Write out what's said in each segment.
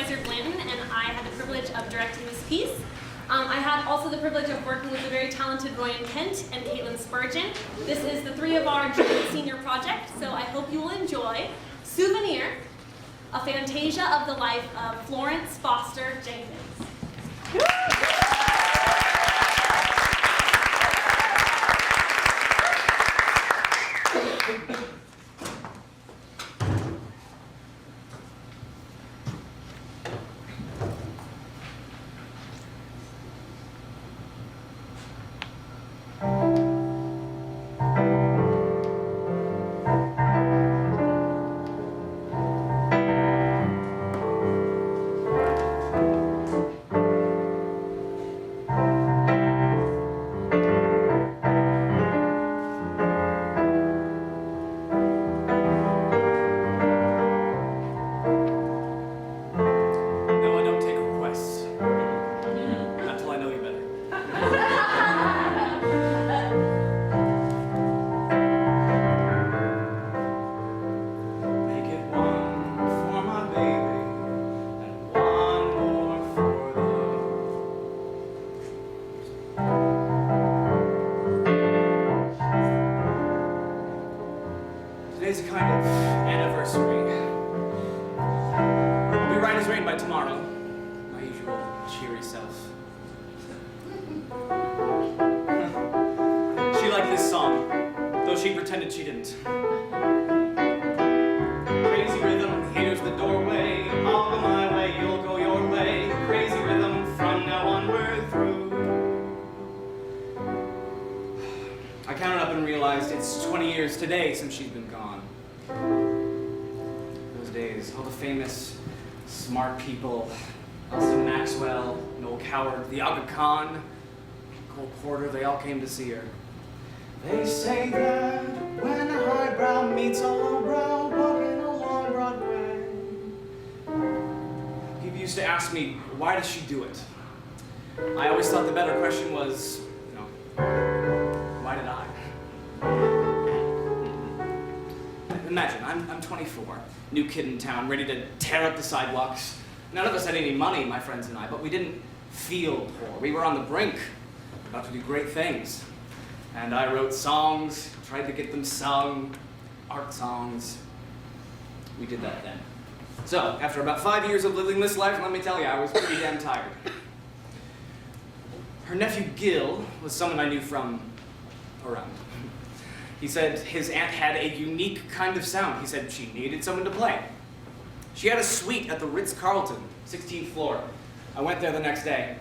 Miser-Blanton, and I had the privilege of directing this piece. I had also the privilege of working with the very talented Royen and Katelyn Spurgin. This is the three of our joint senior project, so I hope you will enjoy Souvenir, a Fantasia of the life of Florence Foster Jenkins. Today's a kind of anniversary. It'll be right as rain by tomorrow. My usual cheery self. She liked this song, though she pretended she didn't. Crazy rhythm, here's the doorway. I'll go my way, you'll go your way. Crazy rhythm, from now on we're through. I counted up and realized it's 20 years today since she's been gone. Those days, all the famous, smart people, Elsa Maxwell, Noel Coward, the Aga Khan, Cole Porter, they all came to see her. They say that when a highbrow meets a lowbrow walking along Broadway. People used to ask me, why does she do it? I always thought the better question was, why did I? Imagine, I'm 24, new kid in town, ready to tear up the sidewalks. None of us had any money, my friends and I, but we didn't feel poor. We were on the brink, about to do great things. And I wrote songs, tried to get them sung, art songs. We did that then. So, after about 5 years of living this life, let me tell you, I was pretty damn tired. Her nephew Gil was someone I knew from around. He said his aunt had a unique kind of sound. He said she needed someone to play. She had a suite at the Ritz-Carlton, 16th floor. I went there the next day.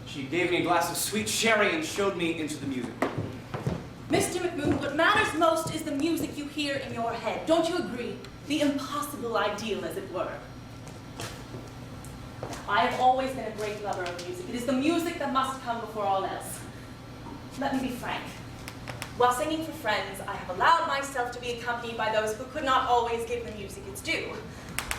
She gave me a glass of sweet sherry and showed me into the music. Mr. McMoon, what matters most is the music you hear in your head. Don't you agree? The impossible ideal, as it were. I have always been a great lover of music. It is the music that must come before all else. Let me be frank. While singing for friends, I have allowed myself to be accompanied by those who could not always give the music its due.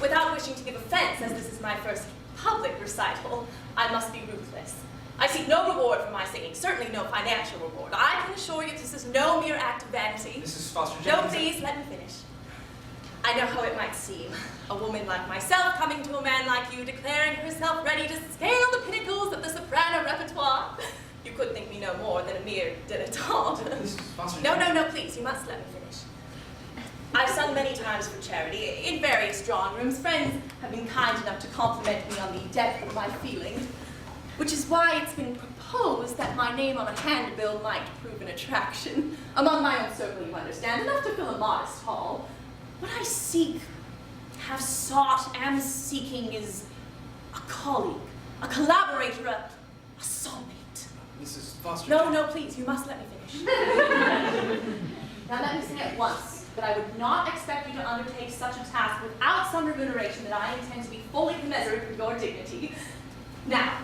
Without wishing to give offense, as this is my first public recital, I must be ruthless. I seek no reward for my singing, certainly no financial reward. I can assure you this is no mere act of vanity. Mrs. Foster Jenkins. No, please, let me finish. I know how it might seem. A woman like myself coming to a man like you, declaring herself ready to scale the pinnacles of the soprano repertoire. You could think me no more than a mere dilettante. No, please, you must let me finish. I've sung many times for charity, in various drawing rooms. Friends have been kind enough to compliment me on the depth of my feelings, which is why it's been proposed that my name on a handbill might prove an attraction. Among my own circle, you understand, enough to fill a modest hall. What I seek, have sought, am seeking is a colleague, a collaborator, a soulmate. Mrs. Foster. No, please, you must let me finish. Now let me say at once that I would not expect you to undertake such a task without some remuneration, that I intend to be fully commensurate with your dignity. Now,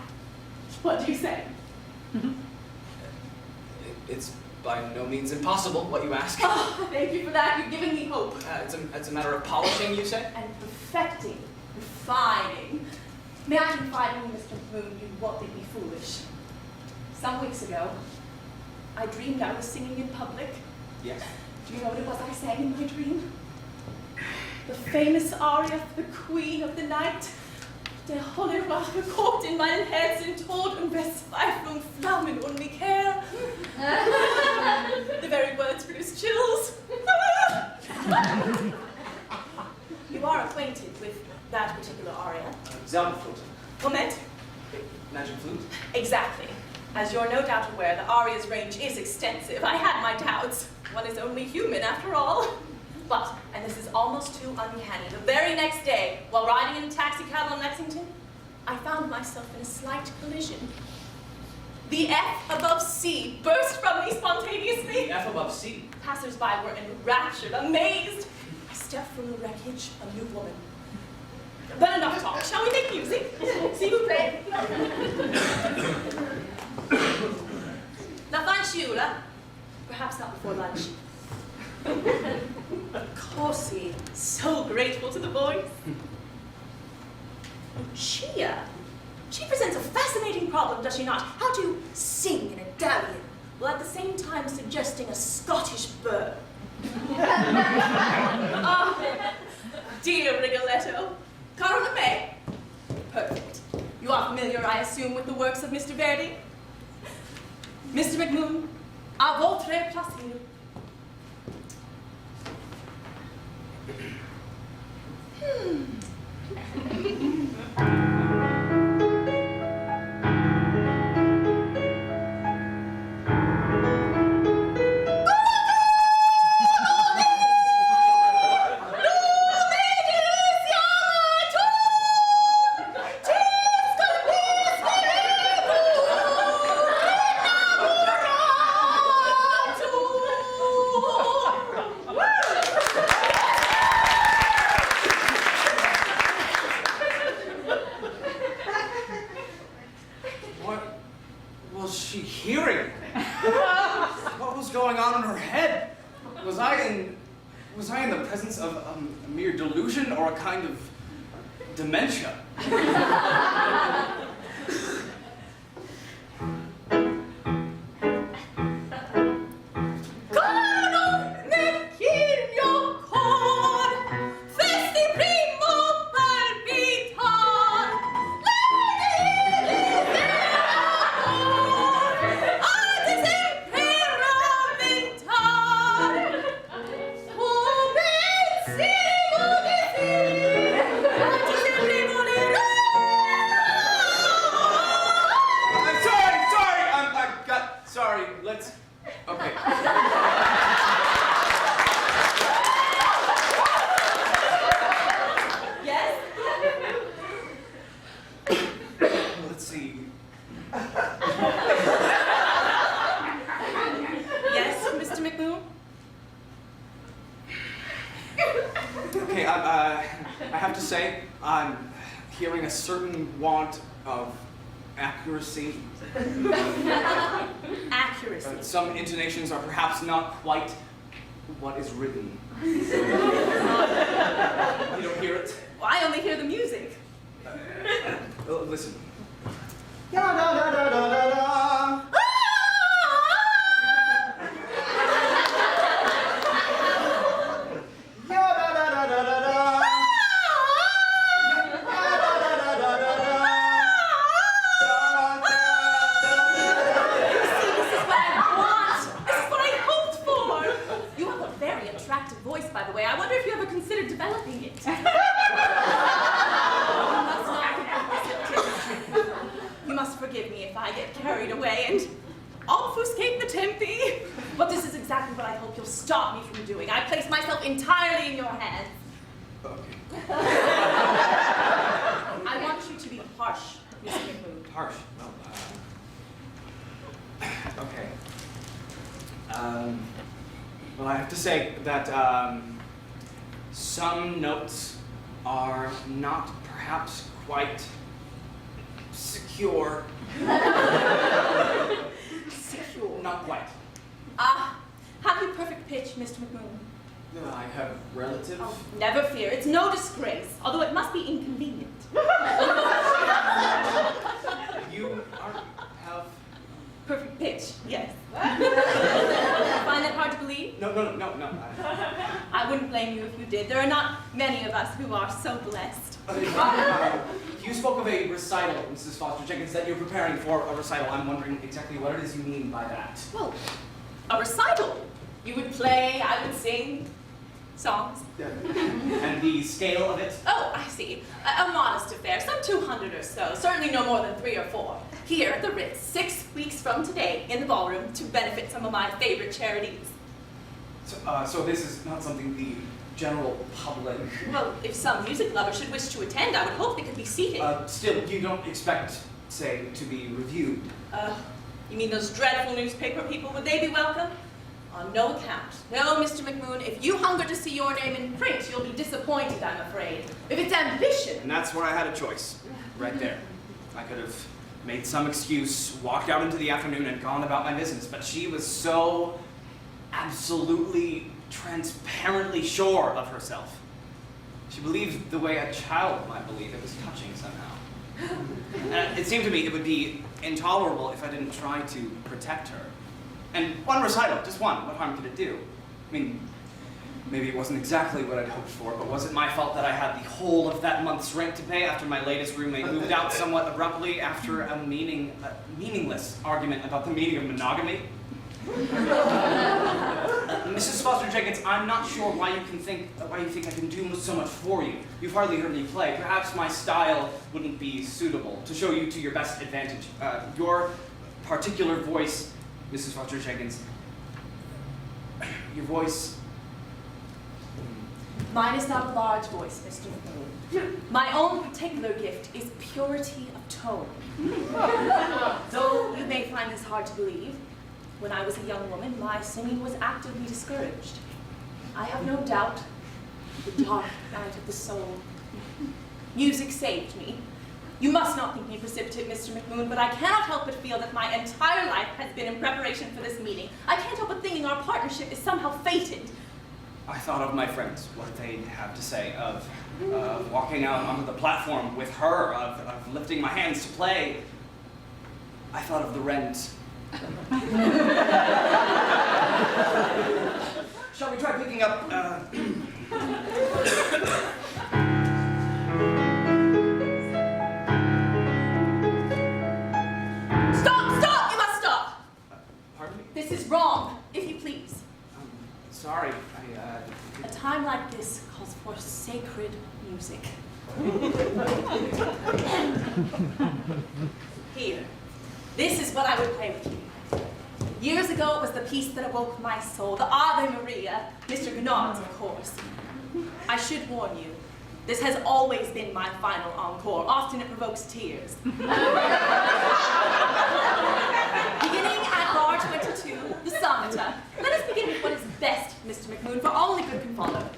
what do you say? It's by no means impossible, what you ask. Oh, thank you for that. You've given me hope. It's a matter of polishing, you say? And perfecting, refining. May I confide in you, Mr. Moon, you won't think me foolish. Some weeks ago, I dreamed I was singing in public. Yes. Do you know what it was I sang in my dream? The famous aria for the Queen of the Night. Der holle Rache kocht in meinem Herzen Tod und Verzweiflung Flammen und mich her. The very words produce chills. You are acquainted with that particular aria? Zauberflute. Moment. Magic flute? Exactly. As you're no doubt aware, the aria's range is extensive. I had my doubts. One is only human after all. But, and this is almost too uncanny, the very next day, while riding in a taxicab on Lexington, I found myself in a slight collision. The F above C burst from me spontaneously. The F above C? Passers-by were enraptured, amazed. I stepped from the wreckage, a new woman. But enough talk. Shall we make music? S'il vous plaît. La fanciulla. Perhaps not before lunch. Corsi, so grateful to the voice. Lucia. She presents a fascinating problem, does she not? How to sing in Italian, while at the same time suggesting a Scottish burr. Oh, dear Rigoletto. Carla May. Perfect. You are familiar, I assume, with the works of Mr. Verdi? Mr. McMoon, à votre plaisir. Dementia. Accuracy. Some intonations are perhaps not quite what is written. You don't hear it? Well, I only hear the music. Listen. Entirely in your hands. Okay. I want you to be harsh, Mr. McMoon. Harsh? Well, okay. Well, I have to say that some notes are not perhaps quite secure. Secure? Not quite. Have you perfect pitch, Mr. McMoon? I have relative. Oh, never fear. It's no disgrace, although it must be inconvenient. You have perfect pitch, yes. Find that hard to believe? No. I wouldn't blame you if you did. There are not many of us who are so blessed. You You spoke of a recital, Mrs. Foster Jenkins, that you're preparing for a recital. I'm wondering exactly what it is you mean by that. Well, a recital. You would play, I would sing songs. And the scale of it? Oh, I see. A modest affair, some 200 or so. Certainly no more than 3 or 4. Here at the Ritz, 6 weeks from today, in the ballroom, to benefit some of my favorite charities. So this is not something the general public... Well, if some music lover should wish to attend, I would hope they could be seated. Still, you don't expect, say, to be reviewed? You mean those dreadful newspaper people? Would they be welcome? On no account. No, Mr. McMoon, if you hunger to see your name in print, you'll be disappointed, I'm afraid. If it's ambition... And that's where I had a choice, right there. I could have made some excuse, walked out into the afternoon and gone about my business, but she was so absolutely, transparently sure of herself. She believed the way a child might believe. It was touching somehow. It seemed to me it would be intolerable if I didn't try to protect her. And one recital, just one, what harm could it do? I mean, maybe it wasn't exactly what I'd hoped for, but was it my fault that I had the whole of that month's rent to pay after my latest roommate moved out somewhat abruptly after a meaningless argument about the meaning of monogamy? Mrs. Foster Jenkins, I'm not sure why you think I can do so much for you. You've hardly heard me play. Perhaps my style wouldn't be suitable to show you to your best advantage. Your particular voice, Mrs. Foster Jenkins, your voice... Mine is not a large voice, Mr. McMoon. My own particular gift is purity of tone. Though you may find this hard to believe, when I was a young woman, my singing was actively discouraged. I have no doubt the dark night of the soul. Music saved me. You must not think me precipitate, Mr. McMoon, but I cannot help but feel that my entire life has been in preparation for this meeting. I can't help but thinking our partnership is somehow fated. I thought of my friends, what they'd have to say, of walking out onto the platform with her, of lifting my hands to play. I thought of the rent. Shall we try picking up, Stop! You must stop! Pardon me? This is wrong, if you please. Sorry, A time like this calls for sacred music. Here, this is what I would play with you. Years ago, it was the piece that awoke my soul, the Ave Maria, Mr. Gounod's, of course. I should warn you, this has always been my final encore. Often it provokes tears. Beginning at bar 22, the sonata. Let us begin with what is best, Mr. McMoon, for only good can follow.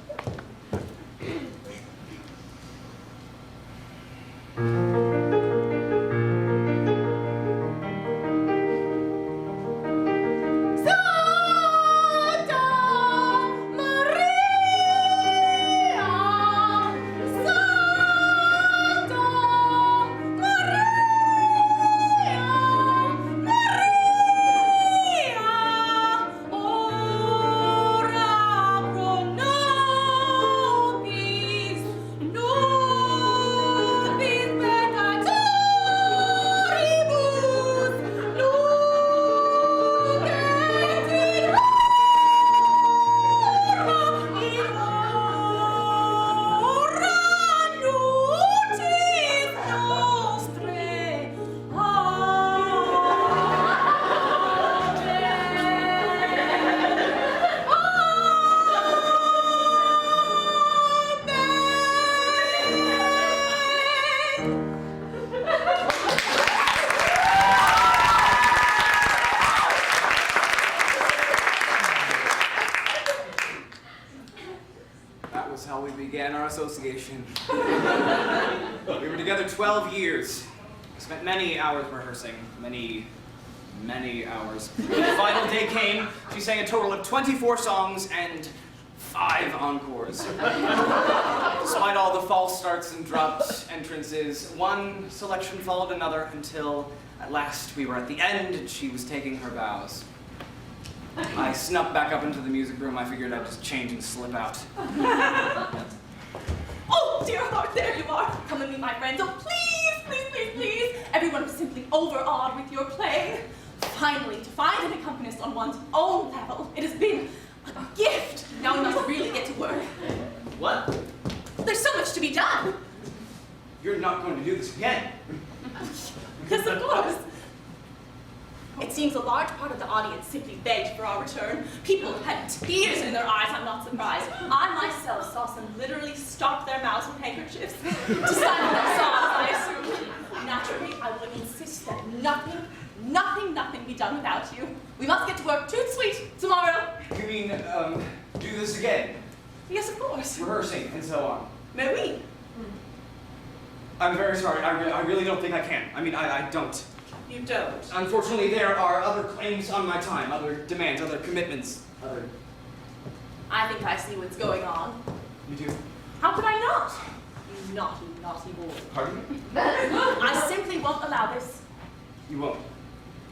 Association. We were together 12 years. I spent many hours rehearsing, many hours. When the final day came, she sang a total of 24 songs and 5 encores. Despite all the false starts and dropped entrances, one selection followed another until at last we were at the end and she was taking her vows. I snuck back up into the music room. I figured I'd just change and slip out. Oh, dear heart, there you are. Come with me, my friends. Oh, please grown simply overawed with your playing. Finally, to find an accompanist on one's own level, it has been a gift. Now we must really get to work. What? There's so much to be done. You're not going to do this again. Yes, of course. It seems a large part of the audience simply begged for our return. People had tears in their eyes, I'm not surprised. I myself saw some literally stop their mouths with handkerchiefs to silence their sobs, I assume. Naturally, I would insist that nothing be done without you. We must get to work toot sweet tomorrow. You mean, do this again? Yes, of course. Rehearsing and so on. Mais oui. I'm very sorry. I really don't think I can. I mean, I don't. You don't. Unfortunately, there are other claims on my time, other demands, other commitments, other... I think I see what's going on. You do? How could I not? You naughty, naughty boy. Pardon me? I simply won't allow this. You won't.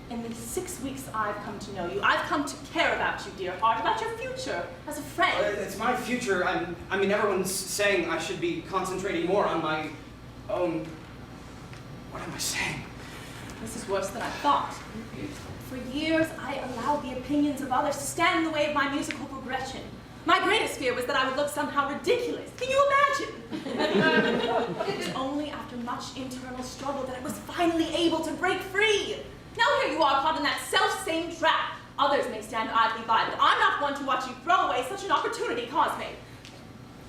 In the 6 weeks I've come to know you, I've come to care about you, dear heart, about your future as a friend. It's my future. I mean, everyone's saying I should be concentrating more on my own... What am I saying? This is worse than I thought. For years, I allowed the opinions of others to stand in the way of my musical progression. My greatest fear was that I would look somehow ridiculous. Can you imagine? It was only after much internal struggle that I was finally able to break free. Now here you are caught in that self-same trap. Others may stand idly by, but I'm not one to watch you throw away such an opportunity, Cosme.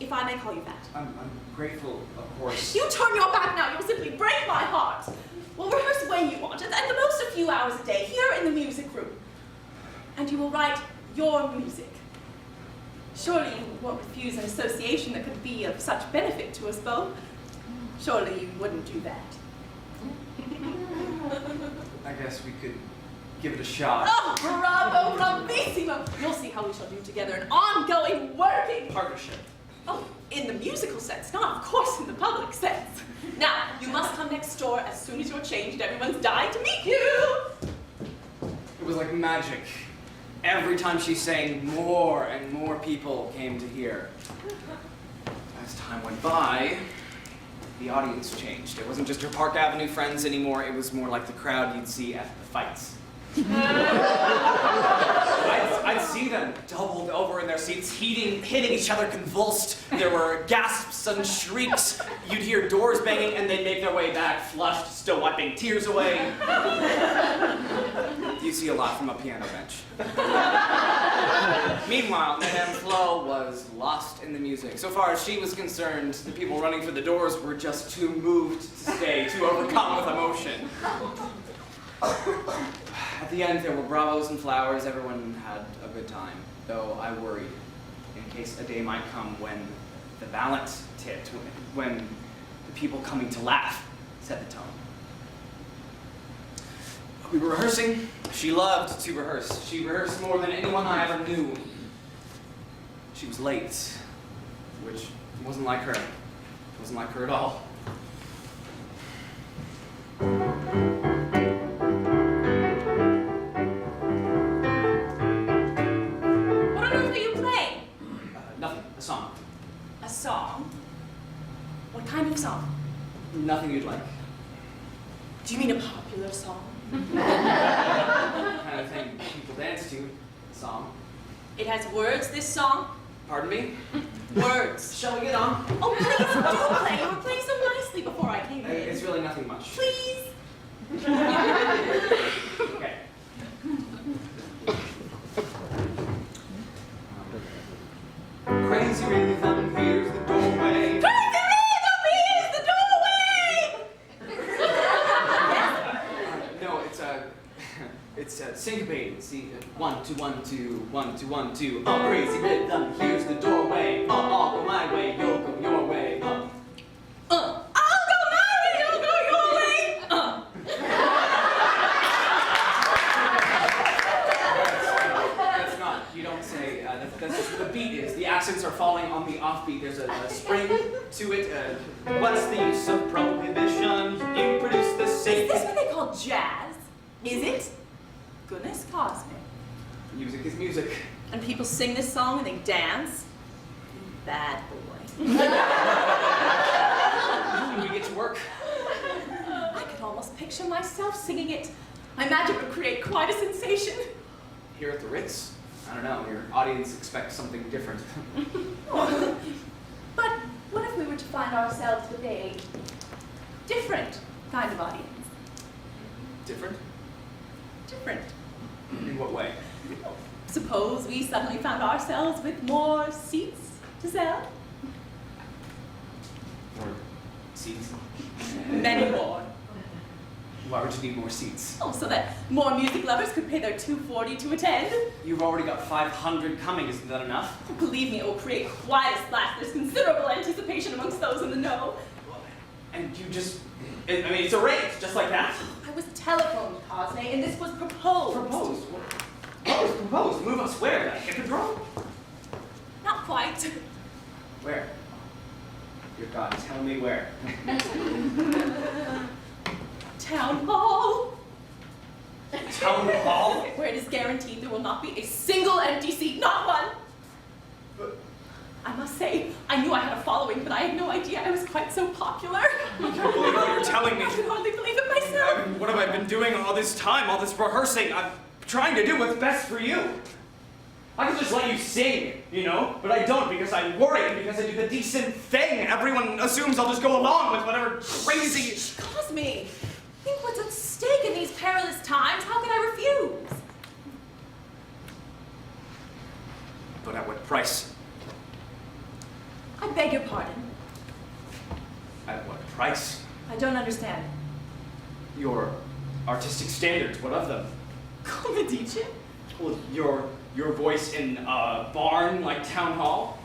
If I may call you that. I'm grateful, of course. You turn your back now, you'll simply break my heart. We'll rehearse when you want, at the most a few hours a day, here in the music room. And you will write your music. Surely you won't refuse an association that could be of such benefit to us both. Surely you wouldn't do that. I guess we could give it a shot. Oh, bravo, bravissimo! You'll see how we shall do together an ongoing working Partnership. Oh, in the musical sense, not of course in the public sense. Now, you must come next door as soon as you're changed. Everyone's dying to meet you. It was like magic. Every time she sang, more and more people came to hear. As time went by, the audience changed. It wasn't just her Park Avenue friends anymore. It was more like the crowd you'd see at the fights. I'd see them doubled over in their seats, hitting each other convulsed. There were gasps and shrieks. You'd hear doors banging, and they'd make their way back, flushed, still wiping tears away. You see a lot from a piano bench. Meanwhile, Madame Flo was lost in the music. So far as she was concerned, the people running for the doors were just too moved to stay, too overcome with emotion. At the end, there were bravos and flowers. Everyone had a good time, though I worried in case a day might come when the balance tipped, when the people coming to laugh set the tone. We were rehearsing. She loved to rehearse. She rehearsed more than anyone I ever knew. She was late, which wasn't like her. It wasn't like her at all. Nothing. A song. A song? What kind of song? Nothing you'd like. Do you mean a popular song? Kind of thing people dance to. A song. It has words, this song? Pardon me? Words. Shall we get on? Oh, please do play. You were playing so nicely before I came in. It's really nothing much. Please. Okay. Crazy rhythm, here's the doorway. Crazy rhythm, here's the doorway! No, it's syncopated. See, 1, 2, 1, 2, 1, 2, 1, 2. Oh, crazy rhythm, here's the doorway. I'll go my way, you'll go your way. I'll go my way, you'll go your way. That's not. You don't say. That's just what the beat is. The accents are falling on the offbeat. There's a spring to it. What's the use of prohibition? You produce the same. Is this what they call jazz? Is it? Goodness, Cosme. Music is music. And people sing this song and they dance? You bad boy. When we get to work. I could almost picture picture myself singing it. I imagine it would create quite a sensation. Here at the Ritz? I don't know, your audience expects something different. But what if we were to find ourselves with a different kind of audience? Different? Different. In what way? Suppose we suddenly found ourselves with more seats to sell? More seats? Many more. Why would you need more seats? Oh, so that more music lovers could pay their $2.40 to attend? You've already got 500 coming, isn't that enough? Oh, believe me, it will create quite a splash. There's considerable anticipation amongst those in the know. And you just, I mean, it's arranged, just like that? I was telephoned, Cosme, and this was proposed. Proposed? What was proposed? Move us where? The Hippodrome? Not quite. Where? Dear God, tell me where. Town hall. Town hall? Where it is guaranteed there will not be a single empty seat, not one. But I must say, I knew I had a following, but I had no idea I was quite so popular. I can't believe what you're telling me. I can hardly believe it myself. I mean, what have I been doing all this time, all this rehearsing? I'm trying to do what's best for you. I could just let you sing, you know, but I don't because I'm worried, because I do the decent thing. Everyone assumes I'll just go along with whatever crazy... Cosme, think what's at stake in these perilous times. How can I refuse? But at what price? I beg your pardon. At what price? I don't understand. Your artistic standards, what of them? Come Medici? Well, your voice in a barn like Town Hall?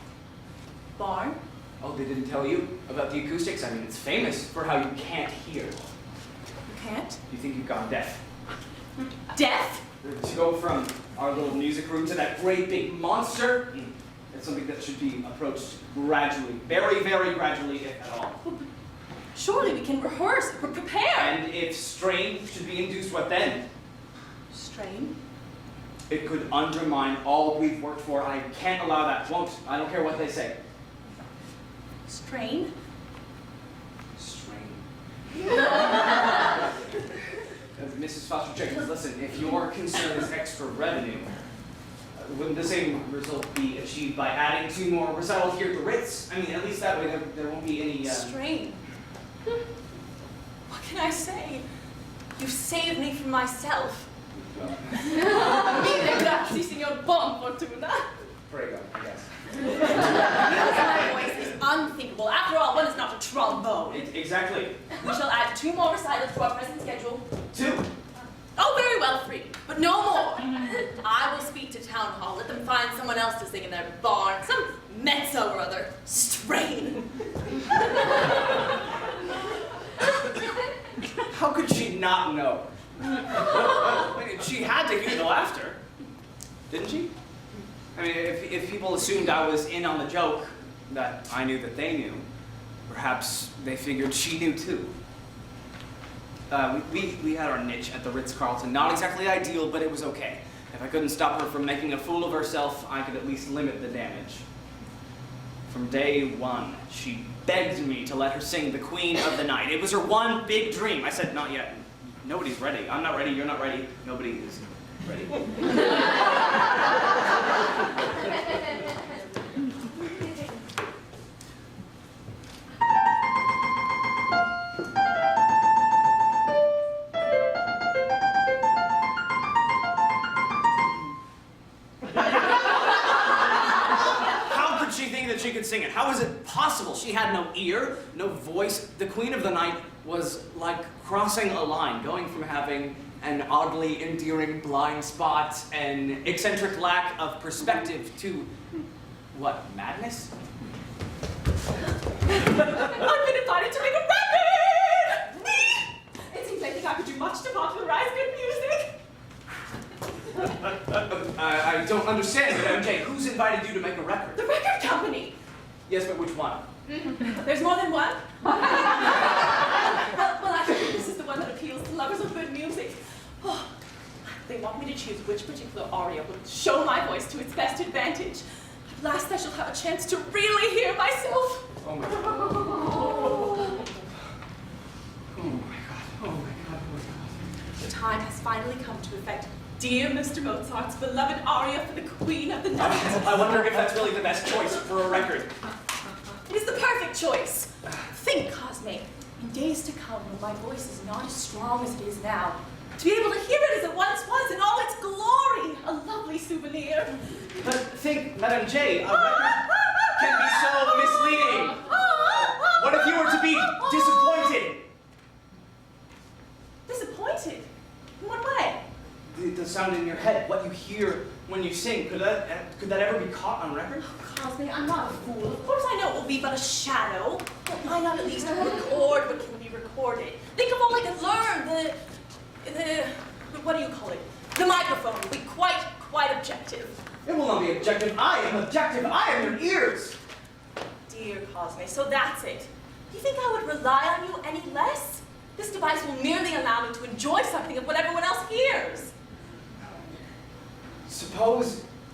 Barn? Oh, they didn't tell you about the acoustics? I mean, it's famous for how you can't hear. You can't? You think you've gone deaf? Deaf? To go from our little music room to that great big monster, it's something that should be approached gradually, very, very gradually, if at all. Surely we can rehearse, prepare. And if strain should be induced, what then? Strain? It could undermine all we've worked for. I can't allow that. Won't. I don't care what they say. Strain? Strain. Mrs. Foster Jenkins, listen, if your concern is extra revenue, wouldn't the same result be achieved by adding 2 more recitals here at the Ritz? I mean, at least that way there won't be any... Strain? What can I say? You saved me from myself. Mille grazie, signor Bon Fortuna. Prego, I guess. My voice is unthinkable. After all, one is not a trombone. Exactly. We shall add 2 more recitals to our present schedule. 2. Oh, very well, 3, but no more. I will speak to Town Hall. Let them find someone else to sing in their barn. Some mezzo or other. Strain. How could she not know? She had to hear the laughter, didn't she? I mean, if people assumed I was in on the joke, that I knew that they knew, perhaps they figured she knew too. We had our niche at the Ritz-Carlton. Not exactly ideal, but it was okay. If I couldn't stop her from making a fool of herself, I could at least limit the damage. From day 1, she begged me to let her sing the Queen of the Night. It was her one big dream. I said, not yet. Nobody's ready. I'm not ready, you're not ready. Nobody is ready. How could she think that she could sing it? How was it possible? She had no ear, no voice. The Queen of the Night was like crossing a line, going from having an oddly endearing blind spot, an eccentric lack of perspective to, what, madness? I've been invited to make a record! It seems like I could do much to popularize good music. I don't understand, but MJ, who's invited you to make a record? The record company. Yes, but which one? There's more than one? well, I think this is the one that appeals to lovers of good music. Oh, they want me to choose which particular aria will show my voice to its best advantage. At last I shall have a chance to really hear myself. Oh my God. Oh my God. Oh my God. time has finally come to effect dear Mr. Mozart's beloved aria for the Queen of the Night. I wonder if that's really the best choice for a record. It is the perfect choice. Think, Cosme, in days to come when my voice is not as strong as it is now, to be able to hear it as it once was in all its glory, a lovely souvenir. But think, Madame J, a record can be so misleading. What if you were to be disappointed? Disappointed? In what way? The sound in your head, what you hear when you sing, could that ever be caught on record? Oh, Cosme, I'm not a fool. Of course I know it will be but a shadow. But why not at least record what can be recorded? Think of all I could learn. What do you call it? The microphone will be quite objective. It will not be objective. I am objective. I am your ears. Dear Cosme, so that's it. Do you think I would rely on you any less? This device will merely allow me to enjoy something of what everyone else hears.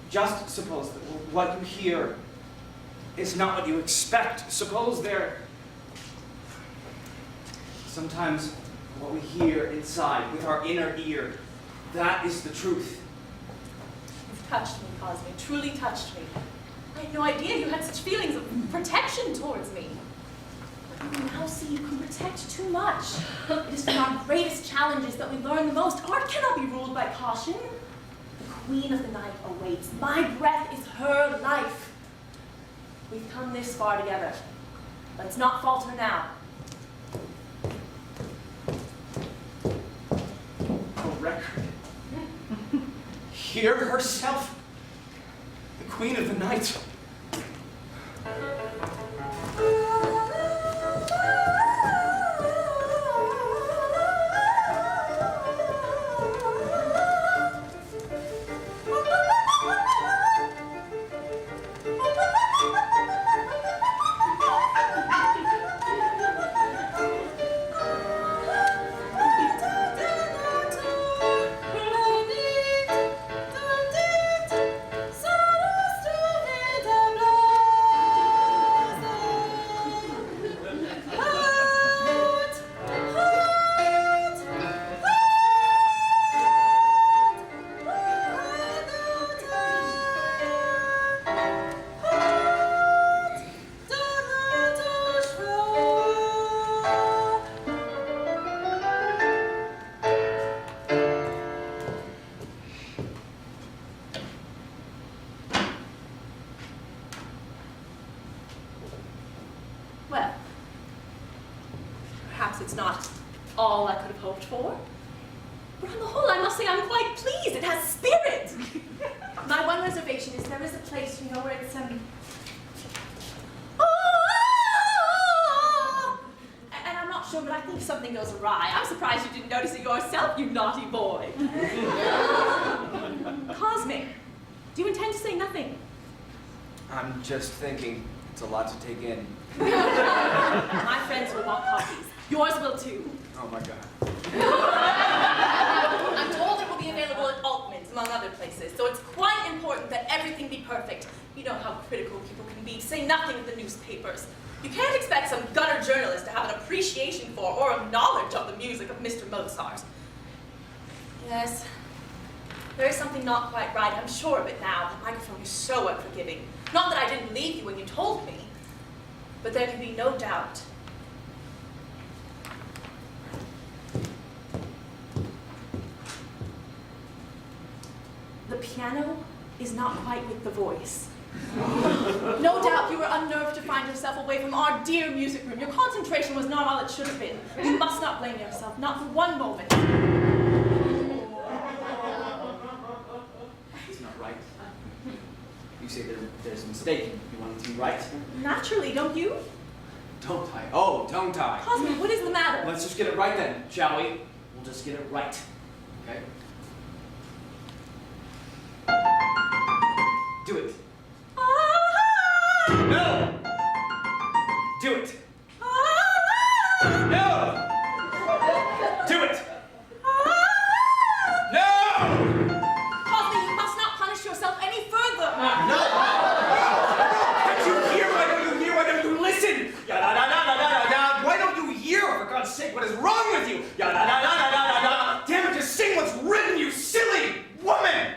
Just suppose that what you hear is not what you expect. Suppose sometimes what we hear inside with our inner ear, that is the truth. You've touched me, Cosme, truly touched me. I had no idea you had such feelings of protection towards me. But you now see you can protect too much. It is from our greatest challenges that we learn the most. Art cannot be ruled by caution. The Queen of the Night awaits. My breath is her life. We've come this far together. Let's not falter now. A record. Hear herself? The Queen of the Night. Well, perhaps it's not all I could have hoped for, but on the whole, I must say I'm quite pleased. It has spirit. My one reservation is there is a place, you know, where it's and I'm not sure, but I think something goes awry. I'm surprised you didn't notice it yourself, you naughty boy. Cosme, do you intend to say nothing? I'm just thinking. It's a lot to take in. My friends will want copies. Yours will too. Oh my God. I'm told it will be available at Altman's, among other places, so it's quite important that everything be perfect. You know how critical people can be, say nothing of the newspapers. You can't expect some gutter journalist to have an appreciation for or a knowledge of the music of Mr. Mozart. Yes, there is something not quite right. I'm sure of it now. The microphone is so unforgiving. Not that I didn't believe you when you told me, but there can be no doubt. The piano is not quite with the voice. No doubt you were unnerved to find yourself away from our dear music room. Your concentration was not all it should have been. You must not blame yourself, not for one moment. It's not right. You say there's a mistake. You want it to be right? Naturally, don't you? Don't I? Oh, don't I? Cosme, what is the matter? Let's just get it right then, shall we? We'll just get it right. Okay? Do it. No! Do it. No! Do it! No! Cosme, you must not punish yourself any further. No! Can't you hear? Why don't you hear? Why don't you listen? Why don't you hear? For God's sake, what is wrong with you? Damn it, just sing what's written, you silly woman!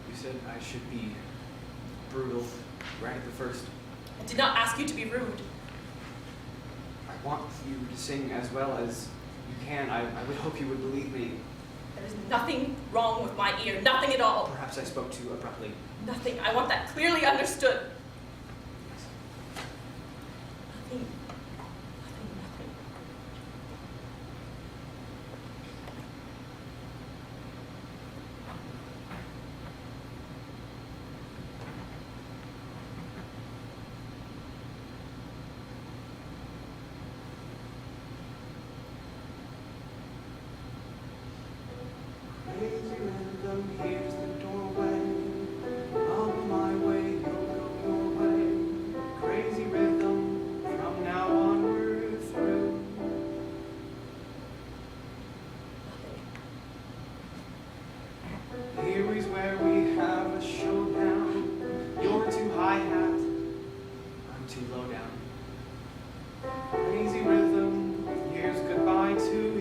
You said I should be brutal right at the first. I did not ask you to be rude. I want you to sing as well as you can. I would hope you would believe me. There is nothing wrong with my ear, nothing at all. Perhaps I spoke too abruptly. Nothing. I want that clearly understood. Nothing. Nothing. Crazy rhythm, here's the doorway. I'll go my way, you'll go your way. Crazy rhythm, from now on we're through. Here is where we have a showdown. You're too high-hat, I'm too low down. Crazy rhythm, here's goodbye to you.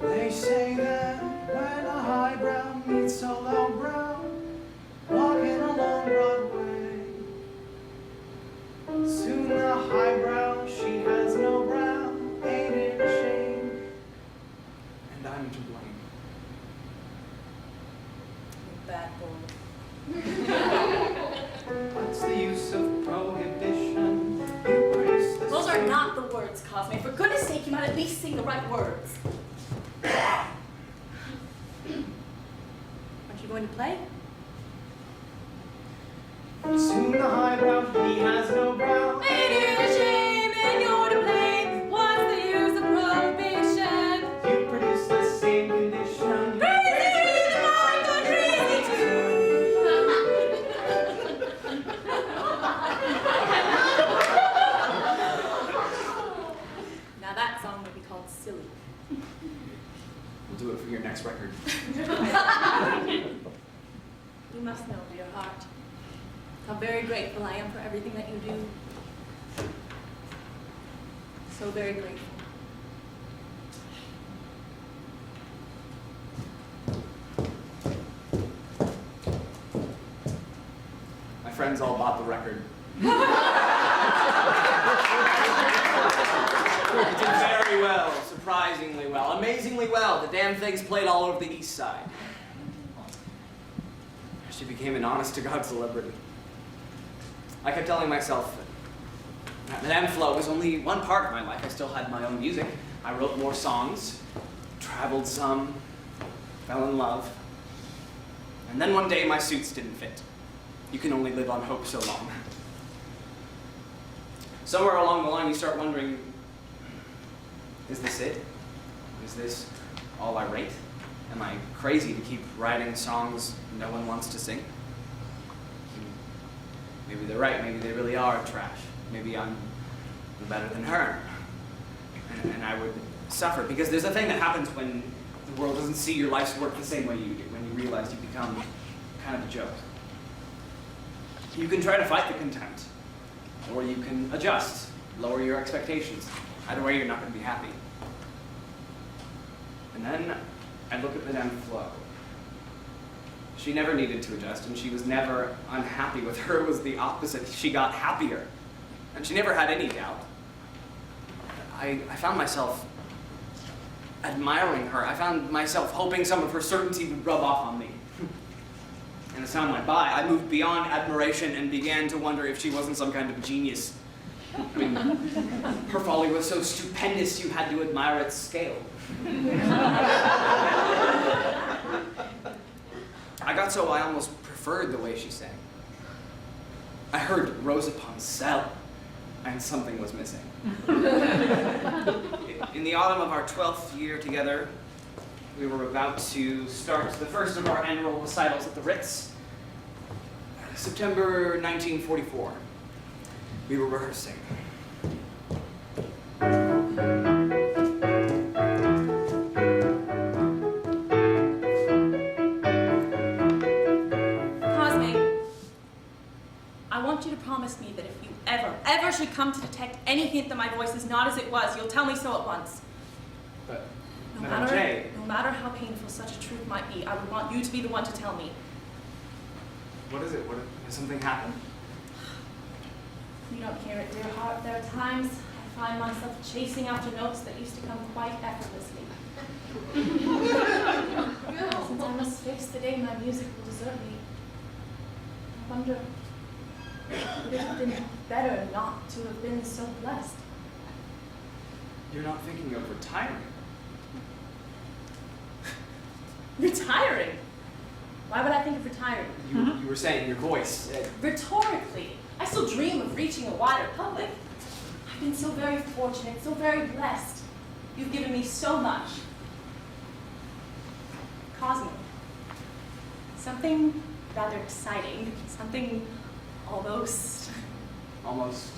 They say that when a highbrow meets a lowbrow, walking along Broadway, soon the highbrow, she has no brow, ain't it a shame? And I'm to blame. You bad boy. What's the use of prohibition? You produce the Those are not the words, Cosme. For goodness sake, you might at least sing the right words. Aren't you going to play? Soon the highbrow, he has no brow. Ain't it a shame and you're to blame? What's the use of prohibition? You produce the same condition. Crazy, I'm going crazy too. Now that song would be called Silly. We'll do it for your next record. You must know, dear heart, how very grateful I am for everything that you do. So very grateful. My friends all bought the record. It did very well, surprisingly well, amazingly well. The damn thing's played all over the East Side. She became an honest-to-God celebrity. I kept telling myself that Madame Flo was only one part of my life. I still had my own music. I wrote more songs, traveled some, fell in love. And then one day my suits didn't fit. You can only live on hope so long. Somewhere along the line you start wondering, is this it? Is this all I rate? Am I crazy to keep writing songs no one wants to sing? Maybe they're right, maybe they really are trash. Maybe I'm better than her. And I would suffer, because there's a thing that happens when the world doesn't see your life's work the same way you do, when you realize you become kind of a joke. You can try to fight the contempt, or you can adjust, lower your expectations. Either way, you're not going to be happy. And then I look at Madame Flo. She never needed to adjust, and she was never unhappy. With her, it was the opposite. She got happier, and she never had any doubt. I found myself admiring her. I found myself hoping some of her certainty would rub off on me. And as time went by, I moved beyond admiration and began to wonder if she wasn't some kind of genius. I mean, her folly was so stupendous you had to admire its scale. I got so I almost preferred the way she sang. I heard Rosa Poncel, and something was missing. In the autumn of our 12th year together, We were about to start the first of our annual recitals at the Ritz. September 1944. We were rehearsing. I want you to promise me that if you ever should come to detect any hint that my voice is not as it was, you'll tell me so at once. But, No Madam J. matter how painful such a truth might be, I would want you to be the one to tell me. What is it? Has something happened? You don't hear it, dear heart. There are times I find myself chasing after notes that used to come quite effortlessly. Since I must face the day my music will desert me, I wonder, would it have been better not to have been so blessed? You're not thinking of retiring. Retiring? Why would I think of retiring? You were saying your voice. Rhetorically, I still dream of reaching a wider public. I've been so very fortunate, so very blessed. You've given me so much. Cosmo, something rather exciting, something almost. Almost.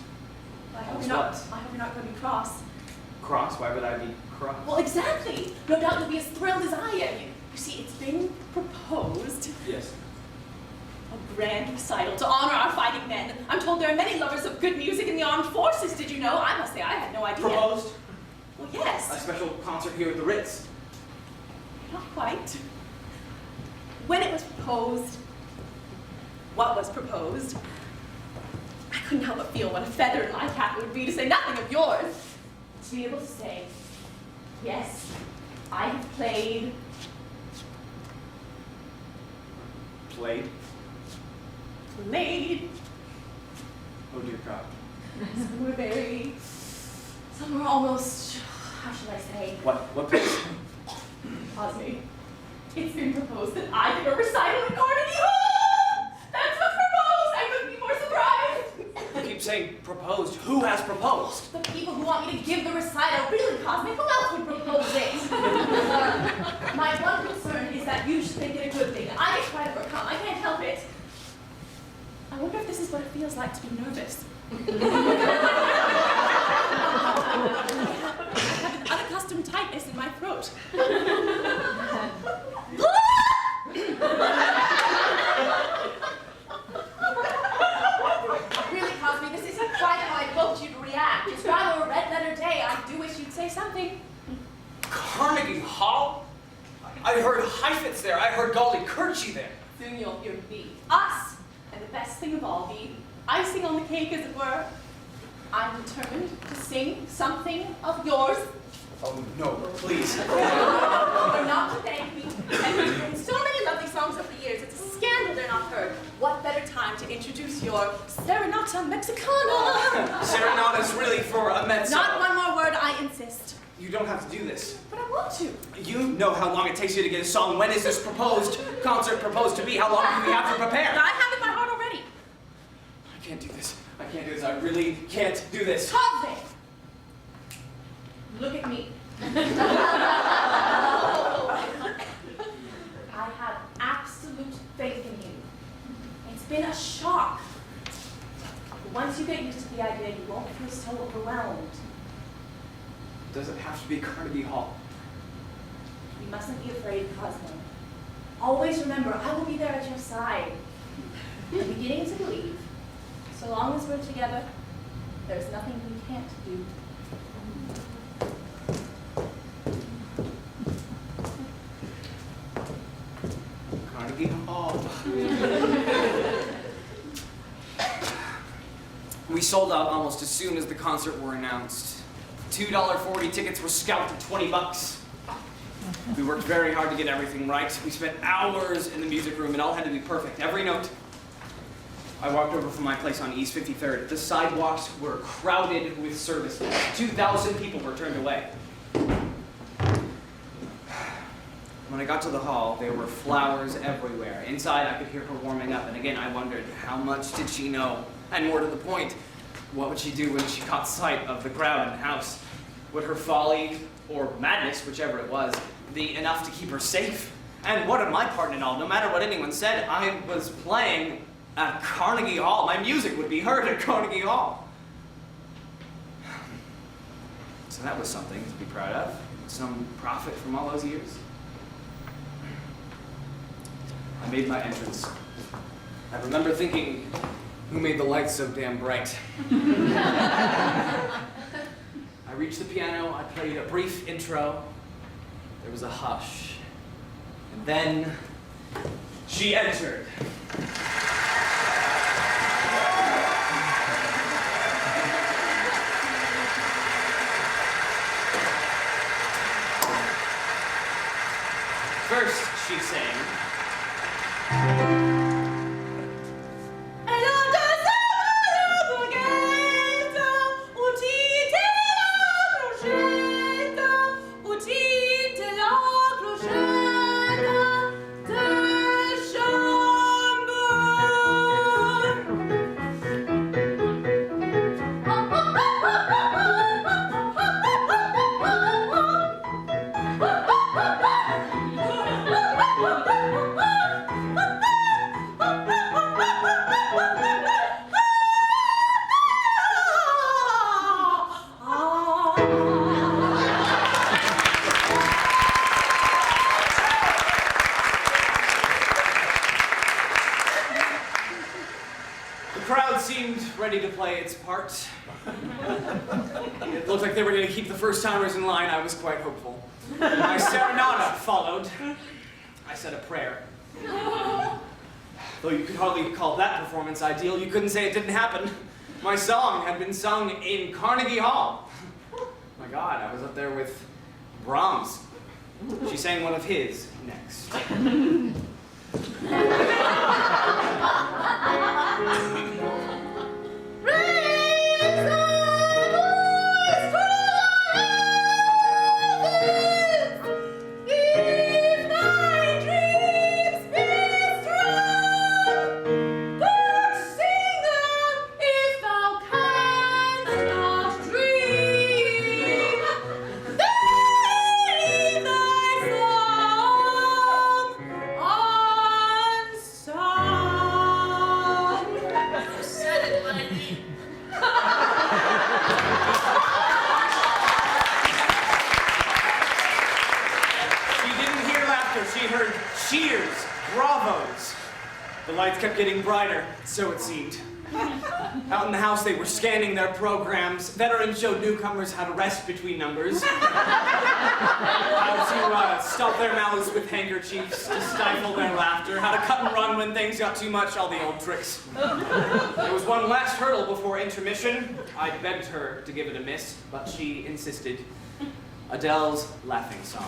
I hope Almost you're not. what? I hope you're not going to be cross. Cross? Why would I be cross? Well, exactly. No doubt you'll be as thrilled as I am. You see, it's been proposed. Yes. A grand recital to honor our fighting men. I'm told there are many lovers of good music in the armed forces. Did you know? I must say I had no idea. Proposed? Well, yes. A special concert here at the Ritz. Not quite. When it was proposed, what was proposed, I couldn't help but feel what a feather in my cap it would be, to say nothing of yours. To be able to say, yes, I have played. Played? Oh dear God. Some were almost, how should I say? What place? Cosme, it's been proposed that I give a recital in Carnegie Hall! That's what's proposed! I couldn't be more surprised! You keep saying proposed. Who has proposed? The people who want me to give the recital. Really, Cosme, who else would propose it? My one concern is that you should think it a good thing. I get quite overcome. I can't help it. I wonder if this is what it feels like to be nervous. I have an unaccustomed tightness in my throat. Really, Cosme, this isn't quite how I hoped you'd react. It's rather a red letter day. I do wish you'd say something. Carnegie Hall? I heard Heifetz there. I heard Golly Kirchie there. Soon you'll hear me. Us! And the best thing of all, the icing on the cake, as it were. I'm determined to sing something of yours. Oh no, please. You're not to thank me. And you've written so many lovely songs over the years. It's a scandal they're not heard. What better time to introduce your Serenata Mexicana? Serenada's really for a mezzo. Not one more word, I insist. You don't have to do this. But I want to. You know how long it takes you to get a song. When is this concert proposed to be? How long do we have to prepare? I have in my heart already. I can't do this. I can't do this. I really can't do this. Cosme! Look at me. I have absolute faith in you. It's been a shock. But once you get used to the idea, you won't feel so overwhelmed. Does it have to be Carnegie Hall? You mustn't be afraid, Cosmo. Always remember, I will be there at your side. I'm beginning to believe, so long as we're together, there's nothing we can't do. Carnegie Hall. We sold out almost as soon as the concert were announced. $2.40 tickets were scalped at $20. We worked very hard to get everything right. We spent hours in the music room. It all had to be perfect, every note. I walked over from my place on East 53rd. The sidewalks were crowded with service. 2,000 people were turned away. When I got to the hall, there were flowers everywhere. Inside, I could hear her warming up, and again, I wondered, how much did she know? And more to the point, what would she do when she caught sight of the crowd in the house? Would her folly or madness, whichever it was, the enough to keep her safe. And what am my part in it all? No matter what anyone said, I was playing at Carnegie Hall. My music would be heard at Carnegie Hall. So that was something to be proud of. Some profit from all those years. I made my entrance. I remember thinking, who made the lights so damn bright? I reached the piano, I played a brief intro. There was a hush. And then she entered. First, she sang. Ready to play its part. It looked like they were going to keep the first-timers in line. I was quite hopeful. My serenata followed. I said a prayer. Though you could hardly call that performance ideal, you couldn't say it didn't happen. My song had been sung in Carnegie Hall. My God, I was up there with Brahms. She sang one of his next. Kept getting brighter, so it seemed. Out in the house, they were scanning their programs. Veterans showed newcomers how to rest between numbers. How to stop their mouths with handkerchiefs, to stifle their laughter. How to cut and run when things got too much, all the old tricks. There was one last hurdle before intermission. I begged her to give it a miss, but she insisted. Adele's Laughing Song.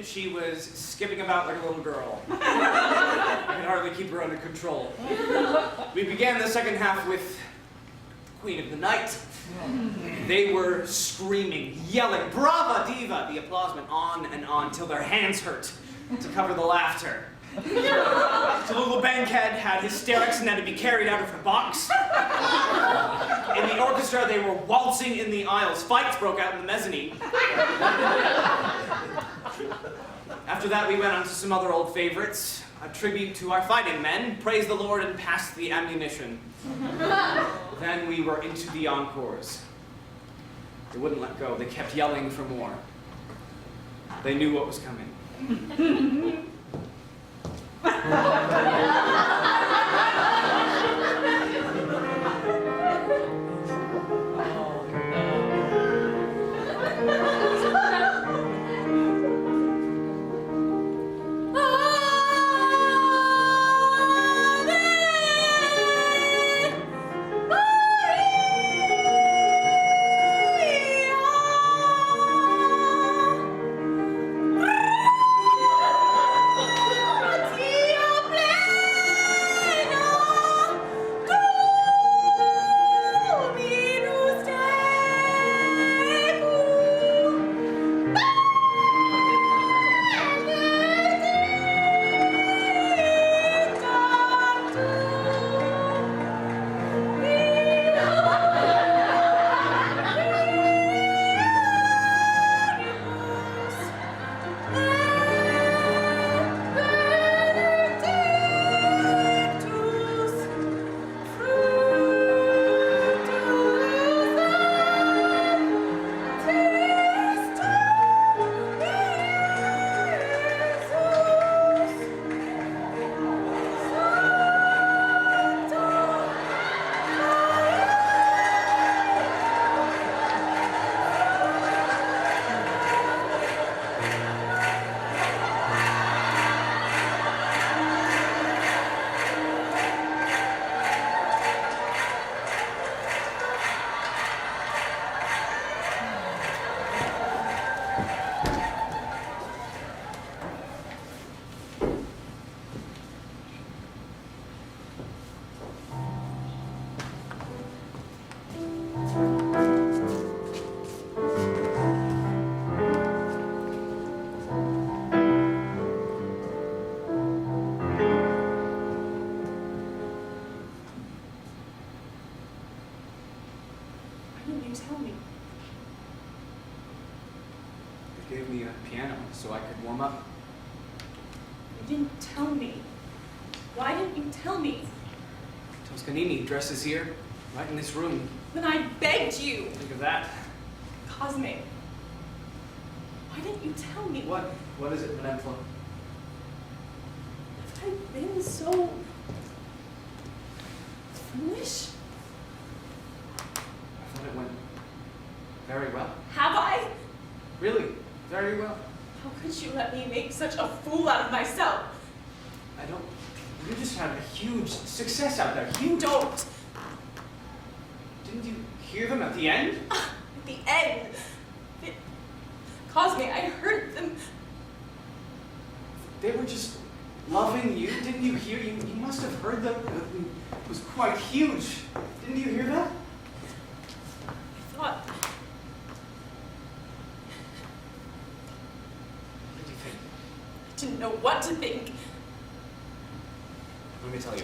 She was skipping about like a little girl. I could hardly keep her under control. We began the second half with Queen of the Night. They were screaming, yelling, "Brava, diva!" The applause went on and on till their hands hurt to cover the laughter. Tallulah Bankhead had hysterics and had to be carried out of her box. In the orchestra, they were waltzing in the aisles. Fights broke out in the mezzanine. After that, we went on to some other old favorites. A tribute to our fighting men, Praise the Lord and Pass the Ammunition. Then we were into the encores. They wouldn't let go. They kept yelling for more. They knew what was coming. Oh, you tell me? They gave me a piano so I could warm up. You didn't tell me. Why didn't you tell me? Toscanini dresses here, right in this room. When I begged you. Think of that. Cosme, why didn't you tell me? What is it, Benevola? Have I been so foolish? I thought it went very well. Have I? Really, very well. How could you let me make such a fool out of myself? I don't... You just had a huge success out there. Huge. Don't. Didn't you hear them at the end? At the end. Cosme, I heard them. They were just loving you. Didn't you hear? You must have heard them. It was quite huge. Didn't you hear that? I thought. What did you think? I didn't know what to think. Let me tell you,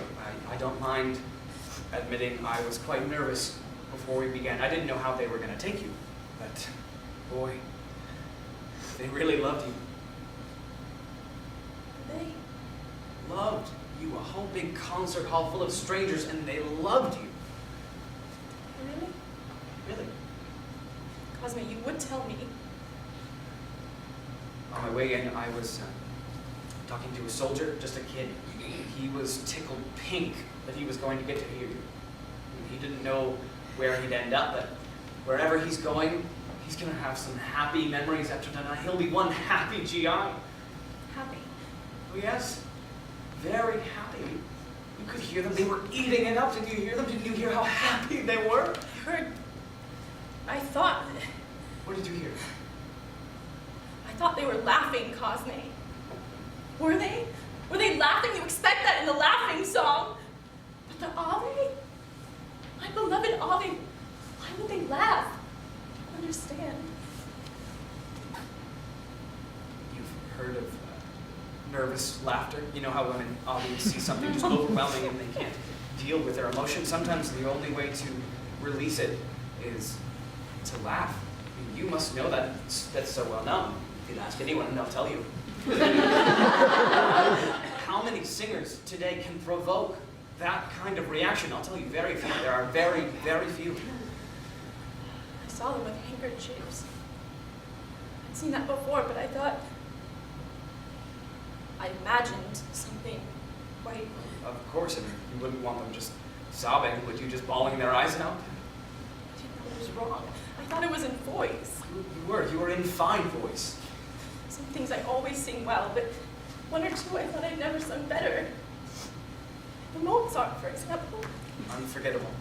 I don't mind admitting I was quite nervous before we began. I didn't know how they were going to take you. But, boy, they really loved you. They. Loved you. A whole big concert hall full of strangers, and they loved you. Really? Really. Cosme, you would tell me. On my way in, I was talking to a soldier, just a kid. He was tickled pink that he was going to get to hear you. He didn't know where he'd end up, but wherever he's going, he's going to have some happy memories after tonight. He'll be one happy GI. Happy. Oh, yes. Very happy. You could hear them. They were eating it up. Did you hear them? Did you hear how happy they were? I heard. I thought. What did you hear? I thought they were laughing, Cosme. Were they? Were they laughing? You expect that in the laughing song. But the Ave? My beloved Ave, why would they laugh? I don't understand. You've heard of nervous laughter? You know how when audience see something just overwhelming and they can't deal with their emotion? Sometimes the only way to release it is to laugh. I mean, you must know that. That's so well known. If you ask anyone, they'll tell you. How many singers today can provoke that kind of reaction? I'll tell you, very few. There are very, very few. I saw them with handkerchiefs. I'd seen that before, but I thought. I imagined something quite. Of course, I mean, you wouldn't want them just sobbing, would you? Just bawling their eyes out? I didn't know it was wrong. I thought it was in voice. You were in fine voice. Some things I always sing well, but one or two I thought I'd never sung better. The Mozart, for example. Unforgettable.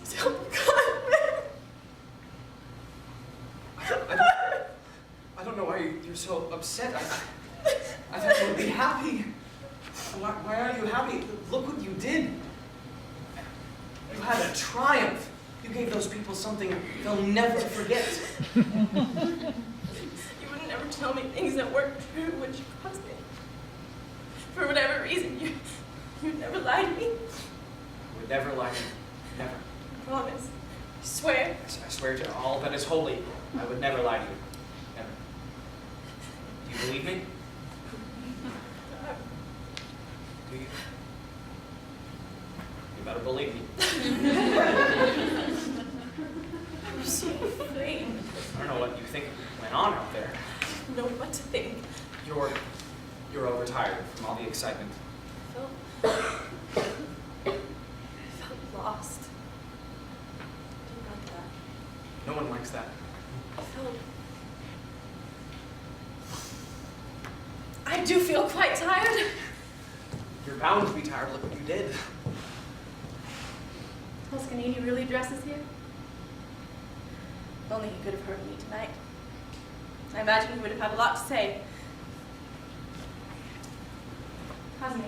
Still, God, I don't know why you're so upset. I thought you would be happy. Why are you happy? Look what you did. You had a triumph. You gave those people something they'll never forget. you would never tell me things that weren't true, would you, Cosme? For whatever reason, you'd never lie to me. I would never lie to you. Never. I promise. I swear. I swear to all that is holy, I would never lie to you. Never. Do you believe me? Do you? You better believe me. I'm so afraid. I don't know what you think went on out there. I don't know what to think. You're overtired from all the excitement. I felt lost. I didn't like that. No one likes that. I do feel quite tired. You're bound to be tired. Look what you did. Toscanini really dresses here? If only he could have heard me tonight. I imagine he would have had a lot to say. Cosme,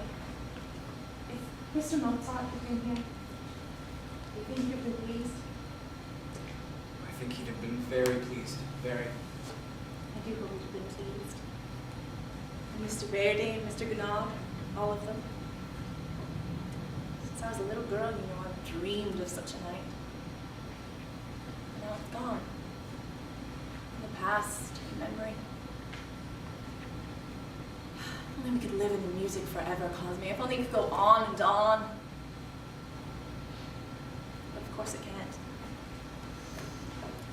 if Mr. Mozart had been here, do you think you'd have been pleased? I think he'd have been very pleased. Very. I do hope you've been pleased. And Mr. Verdi and Mr. Gounod, all of them. Since I was a little girl, you know, I've dreamed of such a night. And now it's gone. In the past, in memory. If only we could live in the music forever, Cosme. If only it could go on and on. But of course it can't.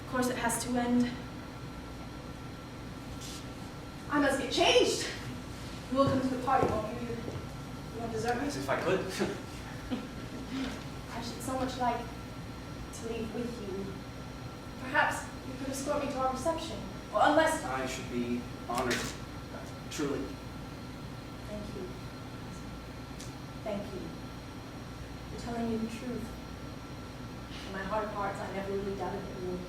Of course it has to end. I must get changed. You will come to the party, won't you? You want dessert? As if I could. I should so much like to leave with you. Perhaps you could escort me to our reception. Well, unless... I should be honored. Truly. Thank you. Thank you for telling me the truth. In my heart of hearts, I never really doubted that you would.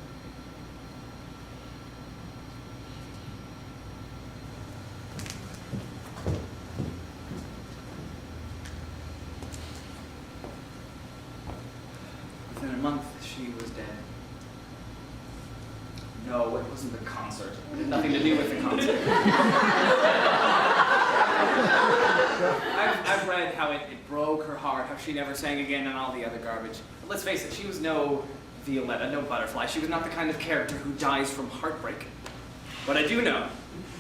Within a month, she was dead. No, it wasn't the concert. It had nothing to do with the concert. I've read how it broke her heart, how she never sang again, and all the other garbage. But let's face it, she was no Violetta, no butterfly. She was not the kind of character who dies from heartbreak. What I do know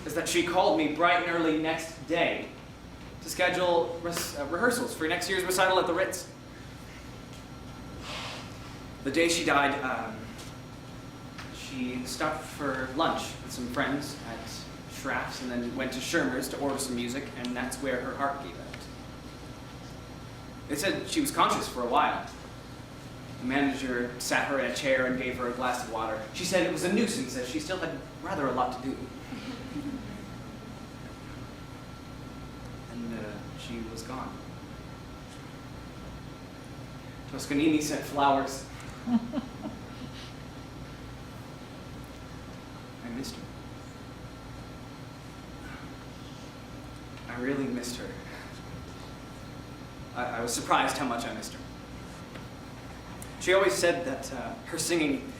is that she called me bright and early next day to schedule rehearsals for next year's recital at the Ritz. The day she died, she stopped for lunch with some friends at Schraff's and then went to Schirmer's to order some music, and that's where her heart gave out. They said she was conscious for a while. The manager sat her in a chair and gave her a glass of water. She said it was a nuisance as she still had rather a lot to do. And she was gone. Toscanini sent flowers. I missed her. I really missed her. I was surprised how much I missed her. She always said that her singing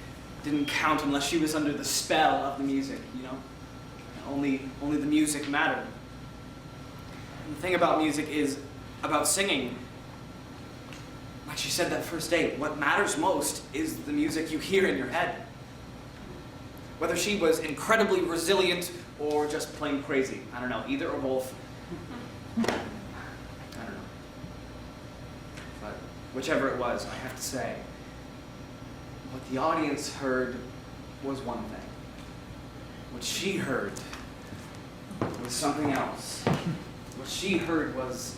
didn't count unless she was under the spell of the music, you know? Only the music mattered. And the thing about music is, about singing, like she said that first day, what matters most is the music you hear in your head. Whether she was incredibly resilient or just plain crazy. I don't know, either or both. I don't know. But whichever it was, I have to say, what the audience heard was one thing. What she heard was something else. What she heard was...